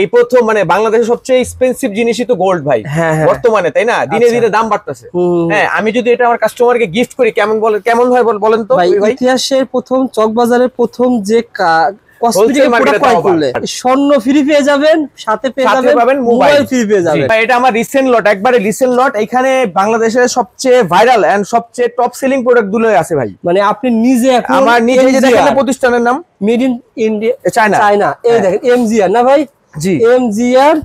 এই প্রথম মানে বাংলাদেশের সবচেয়ে এক্সপেন্সিভ জিনিসই তো গোল্ড ভাই বর্তমানে, তাই না? দিনে দিনে দাম বাড়তেছে। হ্যাঁ, আমি যদি এটা আমার কাস্টমারকে গিফট করি কেমন হয় বলেন তো ভাই? ইতিহাসের প্রথম চকবাজারের প্রথম যে কসমেটিক প্রোডাক্ট ক্রয় করলে স্বর্ণ ফ্রি পেয়ে যাবেন, সাথে পেয়ে যাবেন মোবাইল ফ্রি পেয়ে যাবেন। এটা আমার রিসেন্ট লট, একবারে রিসেন্ট লট। এখানে বাংলাদেশের সবচেয়ে ভাইরাল এন্ড সবচেয়ে টপ সেলিং প্রোডাক্ট গুলো আছে ভাই। মানে আপনি নিজে আমার নিজে যে দেখেন প্রতিষ্ঠানের নাম মেড ইন ইন্ডিয়া চায়না, এই দেখেন এমজিআর না ভাই? জি, এমজিআর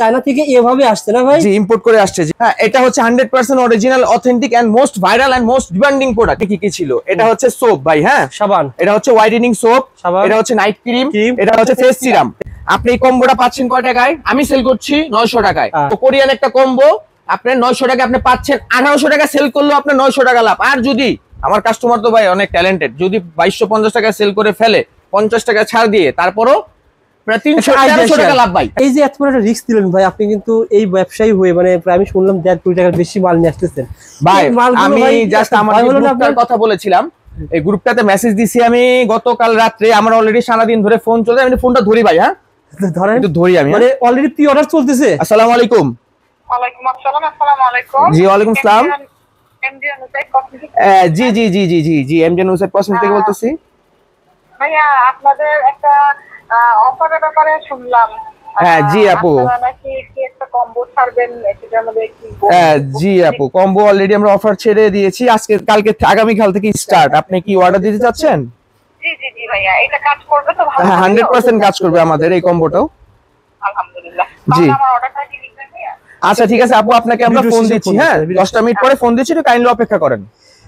চায়না থেকে এভাবে আসছে না ভাই? জি, ইম্পোর্ট করে আসছে। হ্যাঁ, এটা হচ্ছে 100% original, authentic and most viral and most demanding product. কি ছিল? এটা হচ্ছে সোপ ভাই, হ্যাঁ সাবান, এটা হচ্ছে হোয়াইটেনিং সোপ, এটা হচ্ছে নাইট ক্রিম, এটা হচ্ছে ফেস সিরাম। আপনি এই কম্বোটা পাচ্ছেন কয় টাকায়? আমি সেল করছি 900 টাকায়। তো কোরিয়ান একটা কম্বো আপনি 900 টাকা আপনি পাচ্ছেন, 1800 টাকা সেল করলেও আপনার 900 টাকা লাভ। আর যদি আমার কাস্টমার তো ভাই অনেক ট্যালেন্টেড, যদি 2250 টাকা সেল করে ফেলে 50 টাকা ছাড় দিয়ে, তারপরও প্রায় 300 টাকা লাভ ভাই। এই যে এত বড় একটা রিস্ক দিলেন ভাই আপনি, কিন্তু এই ব্যবসায়ী হয়ে মানে প্রায় আমি শুনলাম 1.5 কোটি টাকার বেশি মাল নিয়ে আসতেছেন ভাই। আমি জাস্ট আমার গ্রুপটার কথা বলেছিলাম, এই গ্রুপটাতে মেসেজ দিছি আমি গতকাল রাত্রে। আমার অলরেডি সারাদিন ধরে ফোন চলছে, আমি ফোনটা ধরি ভাই। হ্যাঁ ধরেন, একটু ধরি আমি। মানে অলরেডি প্রি অর্ডার চলতেছে। আসসালামু আলাইকুম। ওয়ালাইকুম আসসালাম। আসসালামু আলাইকুম। জি ওয়ালাইকুম আসসালাম। এমজি অনুসাই কসমেটিক। জি জি জি জি জি জি এমজি অনুসাই কসমেটিক থেকে বলতেছি ভাইয়া, আপনাদের একটা অফারের ব্যাপারে শুনলাম। হ্যাঁ জি আপু, আপনারা নাকি কি একটা কম্বো ছাড়বেন, এটার মধ্যে কি? জি আপু, কম্বো অলরেডি আমরা অফার ছেড়ে দিয়েছি। আজকে কালকে আগামী কাল থেকে স্টার্ট। আপনি কি অর্ডার দিতে চাচ্ছেন? জি জি জি ভাইয়া, এটা কাজ করবে তো? ভালো, হ্যাঁ 100% কাজ করবে আমাদের এই কম্বোটাও। আলহামদুলিল্লাহ। জি, আমার অর্ডারটা কি লিখবেন ভাইয়া? আচ্ছা ঠিক আছে আপু, আপনাকে আমরা ফোন দিচ্ছি। হ্যাঁ 10টা মিনিট পরে ফোন দিচ্ছি, একটু কাইন্ডলি অপেক্ষা করেন।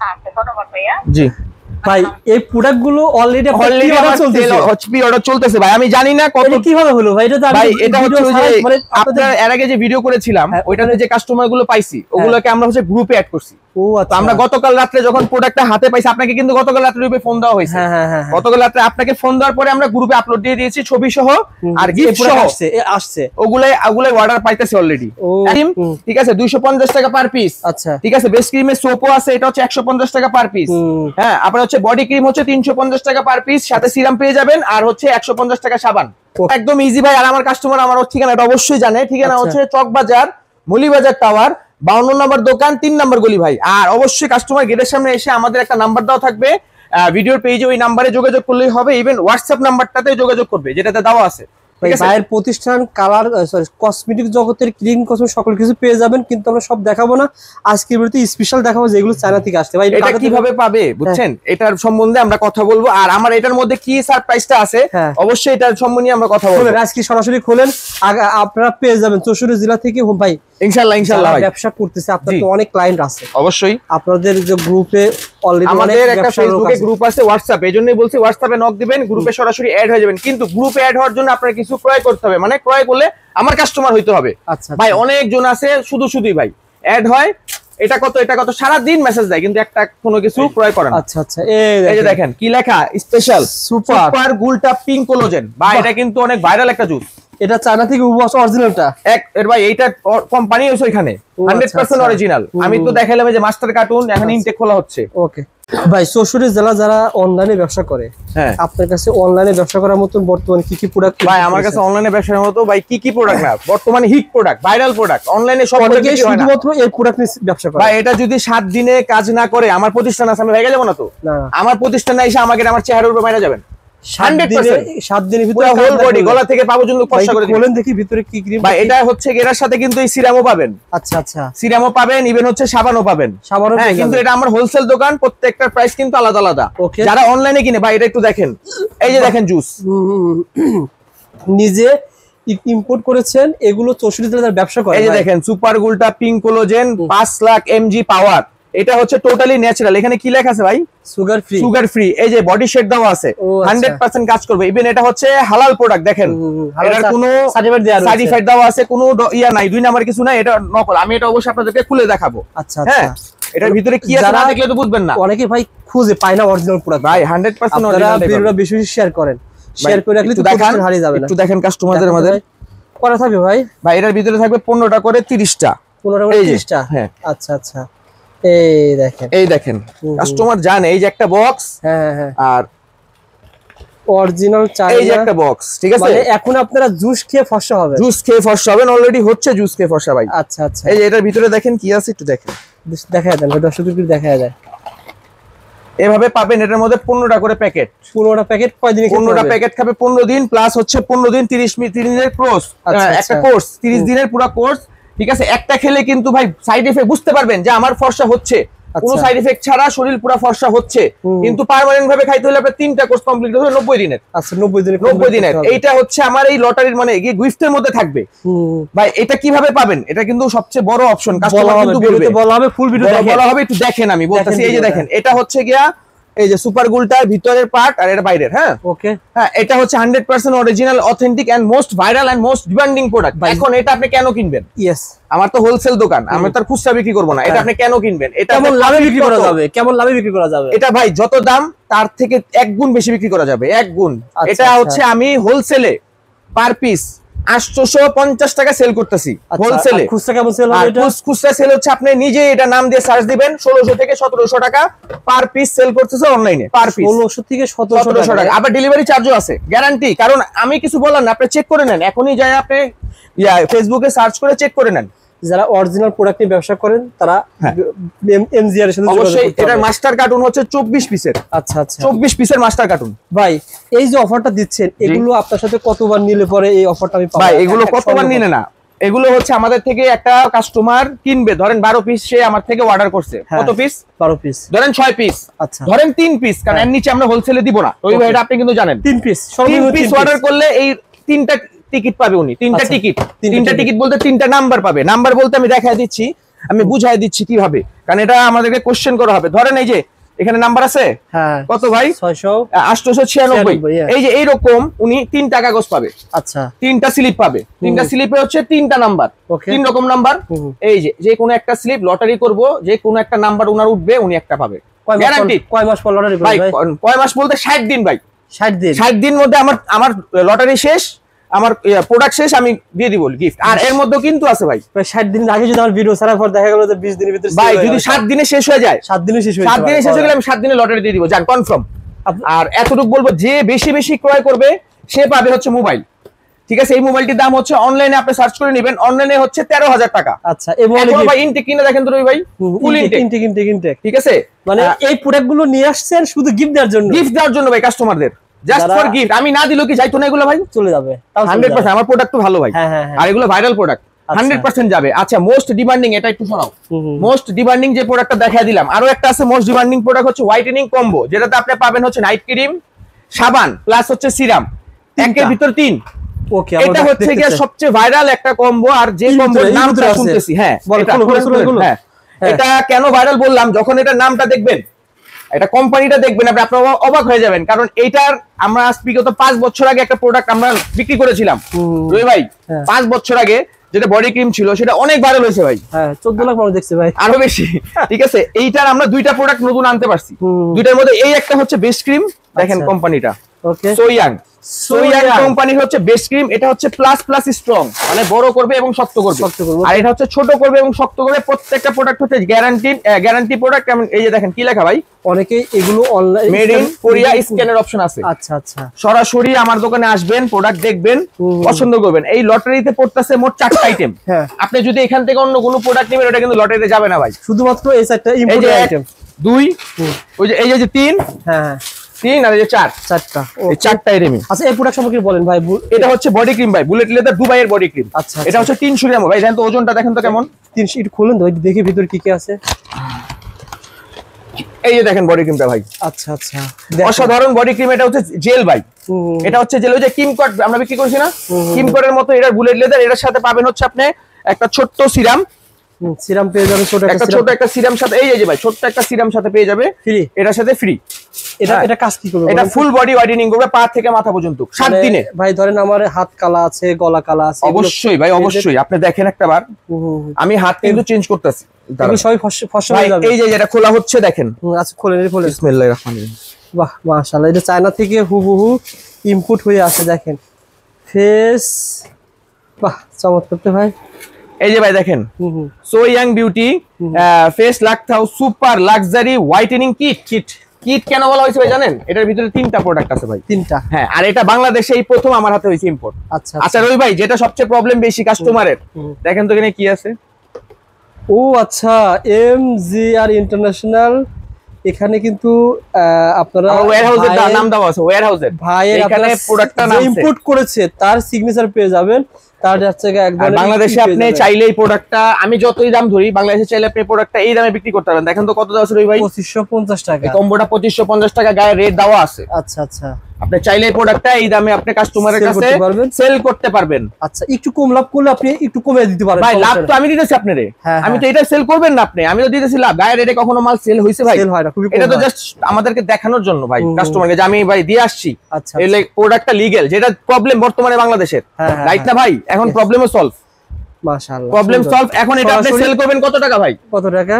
আচ্ছা, ধন্যবাদ ভাইয়া। জি ভাই, এই প্রোডাক্ট গুলো অলরেডি অর্ডার চলতেছে ভাই। আমি জানি না কত কিভাবে হলো ভাই। এটা হচ্ছে আপনার এর আগে যে ভিডিও করেছিলাম ওইটাতে যে কাস্টমার গুলো পাইছি ওগুলোকে আমরা হচ্ছে গ্রুপে অ্যাড করছি। ও আচ্ছা, আমরা গতকাল রাত্রে যখন প্রোডাক্টটা হাতে পাইছি, আপনাকে কিন্তু গতকাল রাত্রে গ্রুপে ফোন দেওয়া হয়েছে। গতকাল রাত্রে আপনাকে ফোন দেওয়ার পরে আমরা গ্রুপে আপলোড দিয়ে দিয়েছি ছবি সহ আর গিফট সহ আসছে। ওগুলাই অর্ডার পাইতেছে অলরেডি। ঠিক আছে, 250 টাকা পার পিস। আচ্ছা ঠিক আছে, বেস ক্রিমের সোপও আছে, এটা হচ্ছে 150 টাকা পার পিস। হ্যাঁ, আপনার হচ্ছে বডি ক্রিম হচ্ছে 350 টাকা পার পিস, সাথে সিরাম পেয়ে যাবেন, আর হচ্ছে 150 টাকা সাবান। একদম ইজি ভাই। আর আমার কাস্টমার আমার ঠিকানাটা অবশ্যই জানে। ঠিকানা হচ্ছে চকবাজার মলিবাজার টাওয়ার 52 নম্বর দোকান 3 নম্বর গলি ভাই। আর অবশ্যই কাস্টমার গেটের সামনে এসে আমাদের একটা নাম্বার দেওয়া থাকবে ভিডিওর পেজে, ওই নাম্বারে যোগাযোগ করলেই হবে। ইভেন হোয়াটসঅ্যাপ নাম্বারটাতে যোগাযোগ করবে যেটাতে দেওয়া আছে। ভাইয়ের প্রতিষ্ঠান কালার কসমেটিক জগতের ক্লিন কসমেটিক সকল কিছু পেয়ে যাবেন, কিন্তু আমরা সব দেখাবো না। আজকের ভিডিওতে স্পেশাল দেখাবো যেগুলো চায়না থেকে আসছে। ভাই এটা কিভাবে পাবে বুঝছেন, এটার সম্বন্ধে আমরা কথা বলবো। আর আমার এটার মধ্যে কি সারপ্রাইজটা আছে অবশ্যই এটার সম্বন্ধে আমরা কথা বলবো। আজকে সরাসরি খোলেন, আপনারা পেয়ে যাবেন 64 জেলা থেকে ভাই। ইনশাআল্লাহ ইনশাআল্লাহ ভাই ব্যবসা করতেছে, আপনাদের তো অনেক ক্লায়েন্ট আছে। অবশ্যই আপনাদের যে গ্রুপে অলরেডি আমাদের একটা ফেসবুকে গ্রুপ আছে, হোয়াটসঅ্যাপ, এজন্যই বলছি হোয়াটসঅ্যাপে নক দিবেন, গ্রুপে সরাসরি অ্যাড হয়ে যাবেন। কিন্তু গ্রুপে অ্যাড হওয়ার জন্য আপনার কিছু ক্রয় করতে হবে, মানে ক্রয় করলে আমার কাস্টমার হইতে হবে। আচ্ছা ভাই, অনেকজন আছে শুধুই ভাই অ্যাড হয়, এটা কত সারা দিন মেসেজ দেয়, কিন্তু একটা কোনো কিছু ক্রয় করে না। আচ্ছা আচ্ছা, এই যে দেখেন কি লেখা, স্পেশাল সুপার গুলটা পিঙ্ক কোলাজেন। ভাই এটা কিন্তু অনেক ভাইরাল একটা জুস। এটা চায়না থেকে অরিজিনালটা এর ভাই এইটা কোম্পানি হইছে এখানে 100% অরিজিনাল। আমি তো দেখাইলাম যে মাস্টার কার্টুন এখন ইনটেক খোলা হচ্ছে। ওকে ভাই, 64 জেলা যারা অনলাইনে ব্যবসা করে, হ্যাঁ আপনার কাছে অনলাইনে ব্যবসা করার মতো বর্তমানে কি কি প্রোডাক্ট? ভাই আমার কাছে অনলাইনে ব্যবসার মতো ভাই কি প্রোডাক্ট না, বর্তমানে হিট প্রোডাক্ট, ভাইরাল প্রোডাক্ট, অনলাইনে সব কিছু শুধুমাত্র এই প্রোডাক্ট নিয়ে ব্যবসা করে। ভাই এটা যদি 7 দিনে কাজ না করে আমার প্রতিষ্ঠান আছে, আমি ভেঙে যাব না তো। আমার প্রতিষ্ঠানে এসে আমাকে আমার চেহারার উপর মারা যাবেন। 7 দিনের ভিতরে হোল বডি গলা থেকে পা পর্যন্ত ফর্সা করে দিবেন। বলেন দেখি ভিতরে কি ক্রিম? ভাই এটা হচ্ছে এর সাথে কিন্তু এই সিরামও পাবেন। আচ্ছা আচ্ছা, সিরামও পাবেন, ইভেন হচ্ছে সাবানও পাবেন। হ্যাঁ, কিন্তু এটা আমার হোলসেল দোকান, প্রত্যেকটার প্রাইস কিন্তু আলাদা আলাদা। যারা অনলাইনে কিনে ভাই এটা একটু দেখেন, এই যে দেখেন জুস নিজে ইম্পোর্ট করেছেন, এগুলো 64 জেলার ব্যবসা করে। এই যে দেখেন সুপার গুলটা pink collagen 5 lakh MG power, এটা হচ্ছে টোটালি ন্যাচারাল। এখানে কি লেখা আছে ভাই? Sugar free. এই যে বডি শেড দেওয়া আছে, 100% কাজ করবে। ইভেন এটা হচ্ছে হালাল প্রোডাক্ট, দেখেন এটার কোনো সার্টিফাইড দেওয়া আছে, কোনো ইয়া নাই, 2 নাম্বার কিছু নাই, এটা নকল। আমি এটা অবশ্যই আপনাদেরকে খুলে দেখাবো। আচ্ছা হ্যাঁ, এটার ভিতরে কি আছে না দেখলে তো বুঝবেন না। অনেকে ভাই খুঁজে পায় না অরিজিনাল প্রোডাক্ট। ভাই 100% অরিজিনাল। আপনারা বেশি শেয়ার করেন, শেয়ার করে রাখলে তো প্রোডাক্ট হারিয়ে যাবে না। একটু দেখেন কাস্টমারদের আমাদের করা থাকবে ভাই। ভাই এটার ভিতরে থাকবে 15টা করে 30টা। 15টা করে 30টা। হ্যাঁ আচ্ছা আচ্ছা, এই দেখেন কাস্টমার জানে এই যে একটা বক্স। হ্যাঁ হ্যাঁ, আর অরিজিনাল এই যে চায়না একটা বক্স, ঠিক আছে? মানে এখন আপনারা জুস খেয়ে ফর্সা হবে। জুস খেয়ে ফর্সা হবেন, অলরেডি হচ্ছে জুস খেয়ে ফর্সা ভাই। আচ্ছা আচ্ছা, এই যে এটার ভিতরে দেখেন কি আছে একটু দেখেন, দেখা দেন ভাই, দর্শকদের দেখা যায়। এভাবে পাবেন। এটার মধ্যে 15টা করে প্যাকেট। 15টা প্যাকেট কয়দিন? 15টা প্যাকেট খাবে 15 দিন, প্লাস হচ্ছে 15 দিন 30 দিনের কোর্স, একটা কোর্স 30 দিনের পুরো কোর্স, ঠিক আছে? একটা খেলে কিন্তু ভাই সাইড এফেক্ট বুঝতে পারবেন যে আমার ফর্সা হচ্ছে, কোনো সাইড এফেক্ট ছাড়া শরীর পুরো ফর্সা হচ্ছে। কিন্তু পার্মানেন্ট ভাবে খাইতে হলে আপনার 3টা কোর্স কমপ্লিট হতে হবে 90 দিনের। আচ্ছা 90 দিনের। এইটা হচ্ছে আমার এই লটারির মানে গিফটের মধ্যে থাকবে ভাই। এটা কিভাবে পাবেন? এটা কিন্তু সবচেয়ে বড় অপশন, কাস্টমার কিন্তু বলবে, বলা হবে ফুল ভিডিও বলা হবে, একটু দেখেন আমি বলতাছি। এই যে দেখেন, এটা হচ্ছে গিয়া এই যে সুপার গুলটার ভিতরের পার্ট আর এটা বাইরের। হ্যাঁ ওকে, হ্যাঁ, এটা হচ্ছে 100% original, authentic and most viral and most demanding product. এখন এটা আপনি কেন কিনবেন? ইয়েস, আমার তো হোলসেল দোকান, আমি তার খুচরা বিক্রি করব না। এটা আপনি কেন কিনবেন? এটা কেমন লাভে বিক্রি করা যাবে? কেমন লাভে বিক্রি করা যাবে? এটা ভাই যত দাম তার থেকে 1 গুণ বেশি বিক্রি করা যাবে, 1 গুণ। এটা হচ্ছে আমি হোলসেলে পার পিস 850 টাকা সেল করতেছি হোলসেলে। খুচরা কেমন সেল হবে এটা? খুচরা সেল হচ্ছে আপনি নিজে এটা নাম দিয়ে সার্চ দিবেন, 1600 থেকে 1700 টাকা পার পিস সেল করতেছে অনলাইনে। পার পিস 1600 থেকে 1700 টাকা। আবার ডেলিভারি চার্জও আছে, গ্যারান্টি। কারণ আমি কিছু বললাম না, আপনি চেক করে নেন, এখনই যাই আপনি ফেসবুকে সার্চ করে চেক করে নেন। যারা অরিজিনাল প্রোডাক্ট নিয়ে ব্যবসা করেন তারা এমজিআর এর সাথে অবশ্যই। এটার মাস্টার কার্টুন হচ্ছে 24 পিসের। আচ্ছা আচ্ছা, 24 পিসের মাস্টার কার্টুন। ভাই এই যে অফারটা দিচ্ছেন, এগুলো আপনার সাথে কতবার নিলে পরে এই অফারটা আমি পাবো? ভাই এগুলো কতবার নিলে না, এগুলো হচ্ছে আমাদের থেকে একটা কাস্টমার কিনবে, ধরেন 12 পিস সে আমার থেকে অর্ডার করছে। কত পিস? 12 পিস। ধরেন 6 পিস, আচ্ছা ধরেন 3 পিস, কারণ এর নিচে আমরা হোলসেলে দিব না। ওই ভাইটা আপনি কিন্তু জানেন 3 পিস, 3 পিস অর্ডার করলে এই 3টা টিকিট পাবে উনি। 3টা টিকিট, 3টা টিকিট বলতে 3টা নাম্বার পাবে। নাম্বার বলতে আমি দেখাই দিচ্ছি, আমি বুঝাই দিচ্ছি কিভাবে, কারণ এটা আমাদেরকে কোশ্চেন করা হবে। ধরেন এই যে এখানে নাম্বার আছে, হ্যাঁ কত ভাই? 896। এই যে এইরকম উনি 3টা কাগজ পাবে। আচ্ছা, 3টা স্লিপ পাবে। 3টা স্লিপে হচ্ছে 3টা নাম্বার, 3 রকম নাম্বার। এই যে কোনো একটা স্লিপ লটারি করব, যে কোনো একটা নাম্বার উনার উঠবে, উনি একটা পাবে গ্যারান্টি। কয় মাস পর লটারি ভাই? কয় মাস বলতে 60 দিন ভাই। 60 দিন। 60 দিন মধ্যে আমার লটারি শেষ, আমার প্রোডাক্ট শেষ, আমি দিয়ে দিব গিফট। আর এর মধ্যে কিন্তু আছে ভাই 60 দিন আগে যদি আমার ভিডিও ছাড়ার পর দেখা গেল যে 20 দিনের ভিতরে ভাই, যদি 7 দিনে শেষ হয়ে যায়, 7 দিনে শেষ হয়ে 7 দিনে শেষ হয়ে গেলে আমি 7 দিনে লটারি দিয়ে দিব, জান কনফার্ম। আর এতটুকু বলবো, যে বেশি বেশি ক্রয় করবে সে পাবে হচ্ছে মোবাইল, ঠিক আছে? এই মোবাইলটির দাম হচ্ছে অনলাইনে আপনি সার্চ করে নেবেন, অনলাইনে হচ্ছে 13,000 টাকা। আচ্ছা, এবং ভাই ইনটেক কিনে দেখেন তো ভাই, ফুল ইনটেক, ঠিক আছে? মানে এই প্রোডাক্ট গুলো নিয়ে আসছেন শুধু গিফট দেওয়ার জন্য? গিফট দেওয়ার জন্য ভাই, কাস্টমারদের জাস্ট ফর গিফট। আমি না দিলেও কি যাইতো না এগুলো ভাই? চলে যাবে 100%। আমার প্রোডাক্ট তো ভালো ভাই, হ্যাঁ। আর এগুলো ভাইরাল প্রোডাক্ট, 100% যাবে। আচ্ছা, মোস্ট ডিমান্ডিং, এটা একটু সরাও। মোস্ট ডিমান্ডিং যে প্রোডাক্টটা দেখাই দিলাম, আরো একটা আছে মোস্ট ডিমান্ডিং প্রোডাক্ট, হচ্ছে হোয়াইটেনিং কম্বো, যেটাতে আপনি পাবেন হচ্ছে নাইট ক্রিম, সাবান প্লাস হচ্ছে সিরাম, একের ভিতর 3। ওকে, এটা হচ্ছে গিয়ে সবচেয়ে ভাইরাল একটা কম্বো। আর যে কম্বোর নামটা শুনতেছি, হ্যাঁ এটা কেন ভাইরাল বললাম, যখন এটা নামটা দেখবেন, এটা কোম্পানিটা দেখবেন, আপনি অবাক হয়ে যাবেন। কারণ এইটার আমরা আজ বিগত 5 বছর আগে একটা প্রোডাক্ট আমরা বিক্রি করেছিলাম রবি ভাই। 5 বছর আগে যেটা বডি ক্রিম ছিল, সেটা অনেক ভাইরাল হয়েছে ভাই। হ্যাঁ, 14 লাখ মানুষ দেখছে ভাই, আরো বেশি, ঠিক আছে? এইটার আমরা 2টা প্রোডাক্ট নতুন আনতে পারছি। 2টার মধ্যে এই একটা হচ্ছে বেস্ট ক্রিম, দেখেন কোম্পানিটা ওকে, সোয়াং কোম্পানির হচ্ছে বেস্ট ক্রিম। এটা হচ্ছে প্লাস স্ট্রং, মানে বড় করবে এবং শক্ত করবে। আর এটা হচ্ছে ছোট করবে এবং শক্ত করবে। প্রত্যেকটা প্রোডাক্ট হচ্ছে গ্যারান্টি প্রোডাক্ট। এই যে দেখেন কি লেখা ভাই, অনেকে এগুলো অনলাইন মেড ইন কোরিয়া স্ক্যানের অপশন আছে। আচ্ছা আচ্ছা, সরাসরি আমার দোকানে আসবেন, প্রোডাক্ট দেখবেন, পছন্দ করবেন। এই লটারিতে পড়তেছে মোট 4টা আইটেম। হ্যাঁ, আপনি যদি এখান থেকে অন্য কোনো প্রোডাক্ট নেবেন, ওটা কিন্তু লটারিতে যাবে না ভাই। শুধুমাত্র এই 4টা ইম্পোর্টেড আইটেম। 2, ওই যে এই যে 3, হ্যাঁ 3 আর এই যে 4, 4টা, এই 4টা আইটেম। আচ্ছা, এই প্রোডাক্ট সম্পর্কে বলেন ভাই। এটা হচ্ছে বডি ক্রিম ভাই, বুলেট লেদার দুবাইয়ের বডি ক্রিম। আচ্ছা, এটা হচ্ছে 300 গ্রাম ভাই। দেখেন তো ওজনটা, দেখেন তো কেমন। 300 একটু খুলেন তো, দেখি ভিতরে কি কি আছে। এই যে দেখেন বডি ক্রিমটা ভাই, আচ্ছা আচ্ছা, অসাধারণ বডি ক্রিম। এটা হচ্ছে জেল ভাই, এটা হচ্ছে জেল। ওই যে কিমকট আমরা বিক্রি করছি না, কিমকটের মতো এটা বুলেট লেদার। এটার সাথে পাবেন হচ্ছে আপনি একটা ছোট্ট সিরাম পেয়ে যাবেন, ছোট একটা সিরাম সাথে। এই যে ভাই, ছোট্ট একটা সিরাম সাথে পেয়ে যাবে ফ্রি, এটার সাথে ফ্রি। এটা কাজ কি করবে? এটা ফুল বডি হোয়াইটেনিং করবে, পা থেকে মাথা পর্যন্ত 7 দিনে। ভাই ধরেন আমার হাত কালা আছে, গলা কালা আছে। অবশ্যই ভাই, অবশ্যই। আপনি দেখেন একটাবার, আমি হাত কিন্তু চেঞ্জ করতেছি, এগুলো সবই ফর্সা হয়ে যাবে। এই যে এটা খোলা হচ্ছে, দেখেন। আচ্ছা, খোলেন। বিসমিল্লাহির রহমানির রহিম। বাহ, মাশাআল্লাহ, এটা চায়না থেকে হুবহু ইম্পোর্ট হয়ে আসে। দেখেন ফেস, বাহ চমৎকার তো ভাই। এই যে ভাই দেখেন, সো ইয়াং বিউটি ফেস লাক্তাও super luxury whitening kit. Kit কেন বলা হয়েছে ভাই জানেন? এটার ভিতরে 3টা প্রোডাক্ট আছে ভাই। 3টা? হ্যাঁ, আর এটা বাংলাদেশে এই প্রথম আমার হাতে হয়েছে ইম্পোর্ট। আচ্ছা আচ্ছা রবি ভাই, যেটা সবচেয়ে প্রবলেম বেশি কাস্টমারের, দেখেন তো এখানে কি আছে। ও আচ্ছা, MGR ইন্টারন্যাশনাল। এখানে কিন্তু আপনারা ওয়্যারহাউসের নাম দেওয়া আছে, ওয়্যারহাউসের ভাইয়ের এখানে প্রোডাক্টটা নাম ইম্পোর্ট করেছে তার সিগনেচার পেয়ে যাবেন। তার হচ্ছে একদম বাংলাদেশে আপনি চাইলে এই প্রোডাক্টটা, আমি যতই দাম ধরি, বাংলাদেশে চাইলে আপনি প্রোডাক্টটা এই দামে বিক্রি করতে পারবেন। দেখেন তো কত দাম আছে রবি ভাই? 2550 টাকা। এই কম্বোটা 2550 টাকা গায়ে রেট দেওয়া আছে। আচ্ছা আচ্ছা, আপনি চাইলে এই প্রোডাক্টটা এই দামে আপনি কাস্টমারের কাছে সেল করতে পারবেন। আচ্ছা, একটু কম লাভ করলে আপনি একটু কমে দিতে পারবেন। ভাই লাভ তো আমি দিতেছি আপনারে, আমি তো এটা সেল করবেন না আপনি, আমি তো দিতেছি লাভ। গায়ে রেটে কখনো মাল সেল হইছে ভাই? সেল হয় না, খুবই কম। এটা তো জাস্ট আমাদেরকে দেখানোর জন্য ভাই, কাস্টমারকে যে আমি ভাই দিয়ে আসছি। আচ্ছা, এই প্রোডাক্টটা লিগ্যাল, যেটা প্রবলেম বর্তমানে বাংলাদেশের, রাইট না ভাই? এখন প্রবলেমও সলভ, মাশাআল্লাহ প্রবলেম সলভ। এখন এটা আপনি সেল করবেন কত টাকা ভাই? কত টাকা?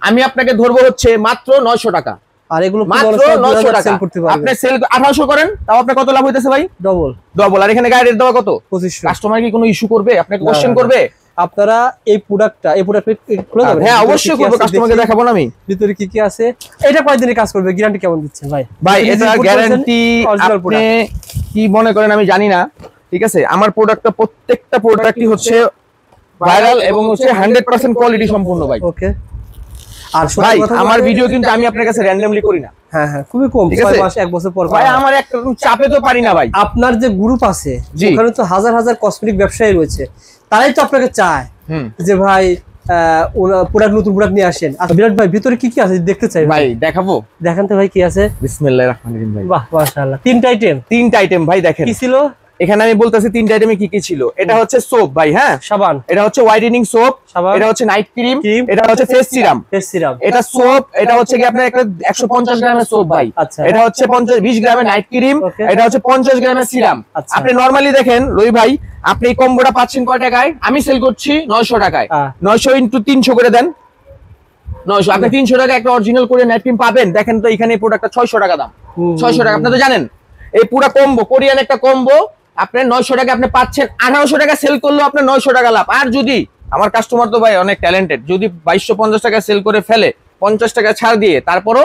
আমি আপনাকে ধরবো হচ্ছে মাত্র 900 টাকা। আর এগুলো মাত্র 900 টাকা সেল করতে পারবেন। আপনি সেল 1800 করেন, তাও আপনার কত লাভ হইতেছে ভাই? ডবল। ডবল। আর এখানে গায়ে রেট দেওয়া কত? 2500। কাস্টমার কি কোনো ইস্যু করবে, আপনাকে কোশ্চেন করবে? আপনারা এই প্রোডাক্টটা খুলে যাবেন। হ্যাঁ অবশ্যই করব, কাস্টমারকে দেখাবো না আমি ভিতরে কি কি আছে। এটা কয়দিনের কাজ করবে, গ্যারান্টি কেমন দিচ্ছেন ভাই? ভাই এটা গ্যারান্টি আপনি কি মনে করেন আমি জানি না, ঠিক আছে? আমার প্রোডাক্টটা প্রত্যেকটা প্রোডাক্টই হচ্ছে ভাইরাল এবং হচ্ছে 100% কোয়ালিটি সম্পূর্ণ ভাই। ওকে। আর ভাই আমার ভিডিও কিন্তু আমি আপনার কাছে র্যান্ডমলি করি না। হ্যাঁ হ্যাঁ, খুবই কম, 6 মাস 1 বছর পর। ভাই আমার একটা চাপে তো পারি না ভাই। আপনার যে গ্রুপ আছে ওখানে তো হাজার হাজার কসমেটিক ব্যবসায়ী রয়েছে, তারাই তো আপনাকে চায় যে ভাই প্রোডাক্ট, নতুন প্রোডাক্ট নিয়ে আসেন। আর বিরাট ভাই ভিতরে কি কি আছে দেখতে চাই ভাই। দেখাবো? দেখেন তো ভাই কি আছে। বিসমিল্লাহির রহমানির রহিম ভাই। বাহ মাশাআল্লাহ, 3টা আইটেম। 3টা আইটেম ভাই। দেখেন কি ছিল এখানে, আমি বলতেছি 3টা আইটেমে কি কি ছিল। এটা হচ্ছে সোপ ভাই, হ্যাঁ সাবান। এটা হচ্ছে হোয়াইটেনিং সোপ, এটা হচ্ছে নাইট ক্রিম, এটা হচ্ছে ফেস সিরাম। এটা সোপ, এটা হচ্ছে কি আপনার একটা 150 গ্রামের সোপ ভাই। এটা হচ্ছে 20 গ্রামের নাইট ক্রিম, এটা হচ্ছে 50 গ্রামের সিরাম। আপনি নরমালি দেখেন রবি ভাই, আপনি এই কম্বোটা পাচ্ছেন কয় টাকায়? আমি সেল করছি 900 টাকায়। 900 × 300 করে দেন, 900। আপনি 300 টাকা একটা অরিজিনাল করে নাইট ক্রিম পাবেন। দেখেন তো এখানে এই প্রোডাক্টটা 600 টাকা দাম। 600 টাকা, আপনি তো জানেন এই পুরো কম্বো, কোরিয়ান একটা কম্বো, আপনি 900 টাকা আপনি পাচ্ছেন। 1800 টাকা সেল করলেও আপনার 900 টাকা লাভ। আর যদি আমার কাস্টমার তো ভাই অনেক ট্যালেন্টেড, যদি 2250 টাকা সেল করে ফেলে 50 টাকা ছাড় দিয়ে, তারপরও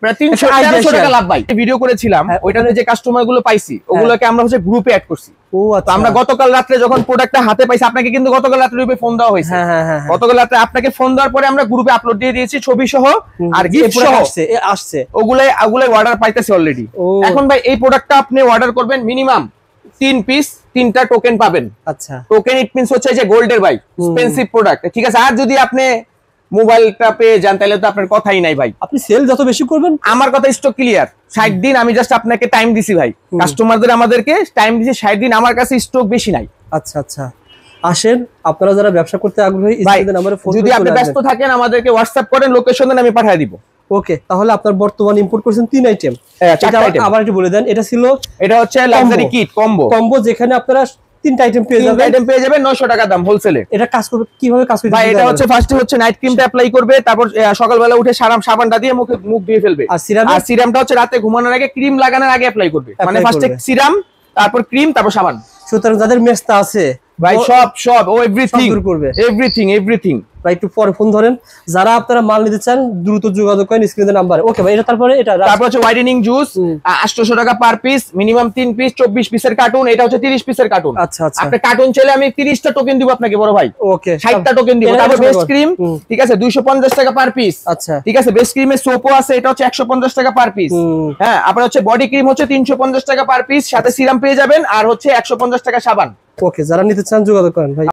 প্রায় 300 টাকা লাভ ভাই। ভিডিও করেছিলাম, ওইটাতে যে কাস্টমার গুলো পাইছি ওগুলোকে আমরা হচ্ছে গ্রুপে অ্যাড করছি। ও আচ্ছা। আমরা গতকাল রাত্রে যখন প্রোডাক্টটা হাতে পাইছি, আপনাকে কিন্তু গতকাল রাত্রে গ্রুপে ফোন দেওয়া হয়েছে। গতকাল রাত্রে আপনাকে ফোন দেওয়ার পরে আমরা গ্রুপে আপলোড দিয়ে দিয়েছি ছবি সহ আর গিফট সহ আসছে। ওগুলাই অর্ডার পাইতেছে অলরেডি। এখন ভাই এই প্রোডাক্টটা আপনি অর্ডার করবেন, মিনিমাম 3 পিস 3টা টোকেন পাবেন। আচ্ছা, টোকেন ইট মিন্স হচ্ছে যে গোল্ডের ভাই, এক্সপেন্সিভ প্রোডাক্ট, ঠিক আছে? আর যদি আপনি মোবাইলটা পেয়ে যান তাহলে তো আপনার কথাই নাই ভাই। আপনি সেল যত বেশি করবেন, আমার কথা স্টক ক্লিয়ার। 60 দিন আমি জাস্ট আপনাকে টাইম দিছি ভাই, কাস্টমারদের আমাদেরকে টাইম দিছি 60 দিন, আমার কাছে স্টক বেশি নাই। আচ্ছা আচ্ছা, আসেন আপনারা যারা ব্যবসা করতে আগ্রহী, যদি আপনি ব্যস্ত থাকেন আমাদেরকে হোয়াটসঅ্যাপ করেন, লোকেশন দেন, আমি পাঠিয়ে দিব। ওকে, তাহলে আপনার বর্তমান ইম্পোর্ট করেছেন 3 আইটেম। আবার একটু বলে দেন, এটা ছিল, এটা হচ্ছে লাক্সারি কিট কম্বো, যেখানে আপনারা 3টা আইটেম পেয়ে যাবেন 900 টাকা দাম হোলসেলে। এটা কাজ করবে কিভাবে? কাজ করবে ভাই এটা হচ্ছে ফার্স্টে হচ্ছে নাইট ক্রিমটা অ্যাপ্লাই করবে, তারপর সকালবেলা উঠে সাবানটা দিয়ে মুখ ধুয়ে ফেলবে। আর সিরামটা হচ্ছে রাতে ঘুমানোর আগে, ক্রিম লাগানোর আগে অ্যাপ্লাই করবে। মানে ফার্স্টে সিরাম, তারপর ক্রিম, তারপর সাবান। সুতরাং যাদের মেস্তা আছে ভাই সব ও এভরিথিং ভাই একটু পরে ফোন ধরেন। যারা আপনারা মাল নিতে চান দ্রুত যোগাযোগ করেন স্ক্রিনের নাম্বারে। ওকে ভাই, এটা তারপরে তারপর হচ্ছে হোয়াইটেনিং জুস 800 টাকা পার পিস, মিনিমাম 3 পিস, 24 পিসের কার্টুন। এটা হচ্ছে 30 পিসের কার্টুন। আচ্ছা আচ্ছা, আপনি কার্টুন চাইলে আমি 30টা টোকেন দিব আপনাকে বড় ভাই। ওকে, 60টা টোকেন দিব। তারপর বেস্ট ক্রিম, ঠিক আছে, 250 টাকা পার পিস। আচ্ছা, ঠিক আছে। বেস্ট ক্রিমের সোপও আছে, এটা হচ্ছে 150 টাকা পার পিস। হ্যাঁ, আপনার হচ্ছে বডি ক্রিম হচ্ছে 350 টাকা পার পিস, সাথে সিরাম পেয়ে যাবেন, আর হচ্ছে 150 টাকা সাবান। ওকে, যারা নিতে চান যোগাযোগ করেন ভাই।